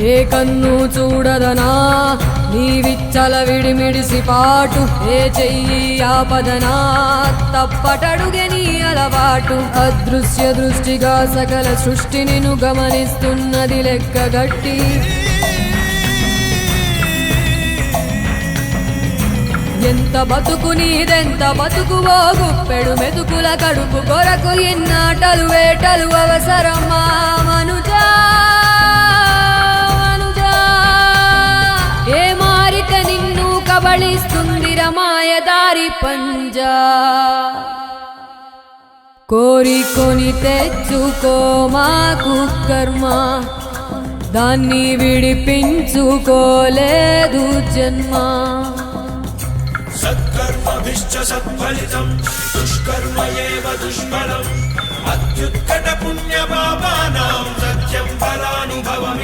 ఏ కన్ను చూడదనా నీ విచ్చల విడిమిడిసి పాటు, ఏ చెయ్యి ఆపదనా తప్పటడుగే నీ అలవాటు. అదృశ్య దృష్టిగా సకల సృష్టిని ను గమనిస్తున్నది లెక్కగట్టి, ఎంత బతుకు నీదెంత బతుకువో గుప్పెడు మెతుకుల కడుపు కొరకు ఎన్నాటలు వేటలు అవసరమా మనుజా మనుజా. ఏ మారిక నిన్ను కబళిస్తుంది రమాయదారి పంజా. కోరికొని తెచ్చుకో మాకు కర్మ, దాన్ని విడిపించుకోలేదు జన్మ. సత్కర్మభిశ్చ సత్ఫలితం దుష్కర్మ ఏవ దుష్ఫలం. అత్యుత్కట పుణ్య పాపానాం సత్యం ఫలానుభవం.